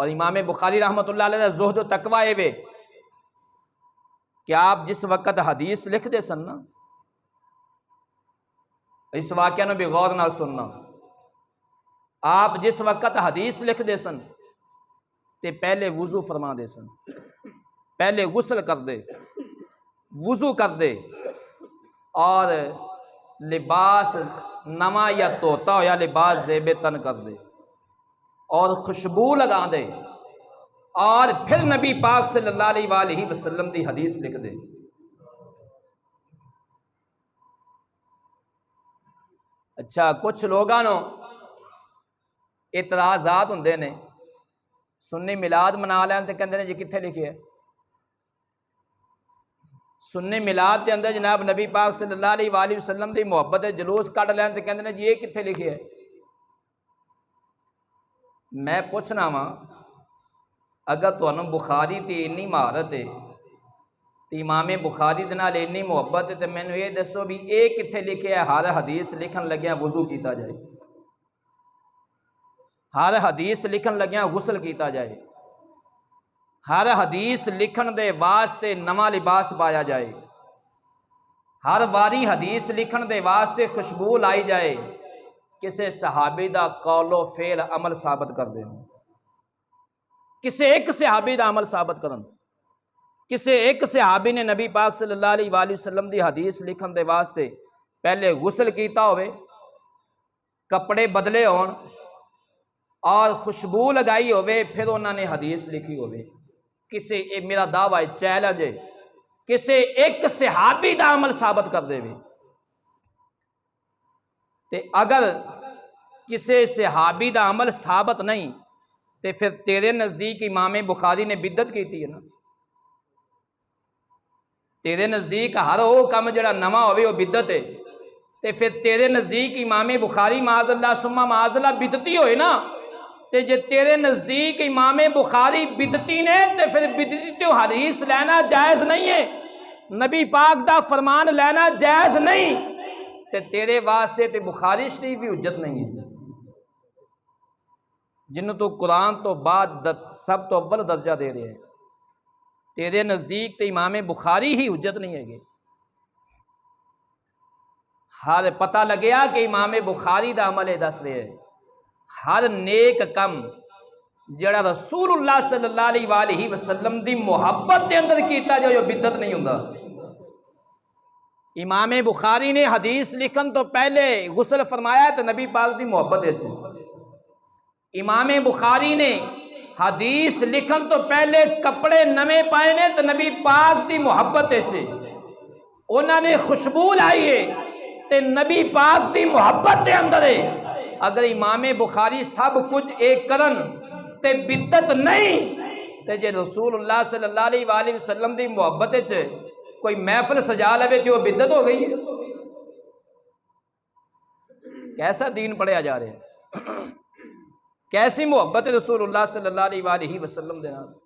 اور امام بخاری رحمۃ اللہ علیہ زہد و تقوی اے وے کہ آپ جس وقت حدیث لکھ دے سن نا، اس واقعہ نو بھی غور نال سننا، آپ جس وقت حدیث لکھ دے سن تے پہلے وضو فرما دے سن، پہلے غسل کر دے، وضو کر دے، اور لباس نواں یا توتا ہو یا لباس زیب تن کر دے، اور خوشبو لگا دے، اور پھر نبی پاک صلی اللہ علیہ وآلہ وسلم دی حدیث لکھ دے۔ اچھا، کچھ لوگاں نو اعتراضات ہوندے نے، سنی میلاد منا لین تے کہندے نے جی کتھے لکھے ہے؟ سنی میلاد دے اندر جناب نبی پاک صلی اللہ علیہ وآلہ وسلم دی محبت جلوس کڈ لین تے کہندے نے جی یہ کتھے لکھے ہے؟ میں پوچھنا وا، اگر تانوں بخاری تے اتنی مہارت ہے تے امام بخاری دے نال اتنی محبت ہے تے مینوں یہ دسو بھی اے کتھے لکھے ہے ہر حدیث لکھن لگیا وضو کیتا جائے، ہر حدیث لکھن لگیا غسل کیتا جائے، ہر حدیث لکھن دے واسطے نواں لباس پایا جائے، ہر واری حدیث لکھن دے واسطے خوشبو لائی جائے، کسے صحابی دا قول و فعل عمل ثابت کر دیں، کسے ایک صحابی دا عمل ثابت کرن، کسے ایک صحابی نے نبی پاک صلی اللہ علیہ وآلہ وسلم دی حدیث لکھن دے واسطے پہلے غسل کیتا ہوئے، کپڑے بدلے ہون اور خوشبو لگائی ہوئے، پھر انہوں نے حدیث لکھی ہوئے، کسے میرا دعویٰ چیلنج ہے کسے ایک صحابی دا عمل ثابت کر دے وے، تے اگر کسے صحابی دا عمل ثابت نہیں تے پھر تیرے نزدیک امام بخاری نے بدعت کیتی ہے نا، تیرے نزدیک ہر وہ کام جڑا نواں ہوئے وہ بدعت ہے، تے پھر تیرے نزدیک امام بخاری معاذ اللہ ثم معاذ اللہ بدعتی ہوئے نا، تے جے تیرے نزدیک امام بخاری بدعتی نے تے پھر بدعتی تو حدیث لینا جائز نہیں ہے، نبی پاک دا فرمان لینا جائز نہیں، تے تیرے واسطے تے بخاری شریف بھی حجت نہیں ہے، جنہوں تو قرآن تو بعد سب تو اول درجہ دے رہے ہیں، تیرے نزدیک تے امام بخاری ہی حجت نہیں ہے گے۔ ہر پتہ لگیا کہ امام بخاری دا عمل دس رہے ہیں، ہر نیک کم جڑا رسول اللہ صلی اللہ علیہ وآلہ وسلم دی محبت دے اندر کیتا جو بدعت نہیں ہوندا۔ امام بخاری نے حدیث لکھن تو پہلے غسل فرمایا تو نبی پاک دی محبت ہے، امام بخاری نے حدیث لکھن تو پہلے کپڑے نویں پائے نے تو نبی پاک دی محبت ہے، انہوں نے خوشبو لائی ہے تے نبی پاک دی محبت دے اندر ہے۔ اگر امام بخاری سب کچھ ایک کرن تے بدعت نہیں تے جے رسول اللہ صلی اللہ علیہ وآلہ وسلم دی محبت ہے کوئی محفل سجا لے جو بدعت ہو گئی ہے، کیسا دین پڑھیا جا رہا ہے، کیسی محبت رسول اللہ صلی اللہ علیہ وآلہ وسلم دے نال۔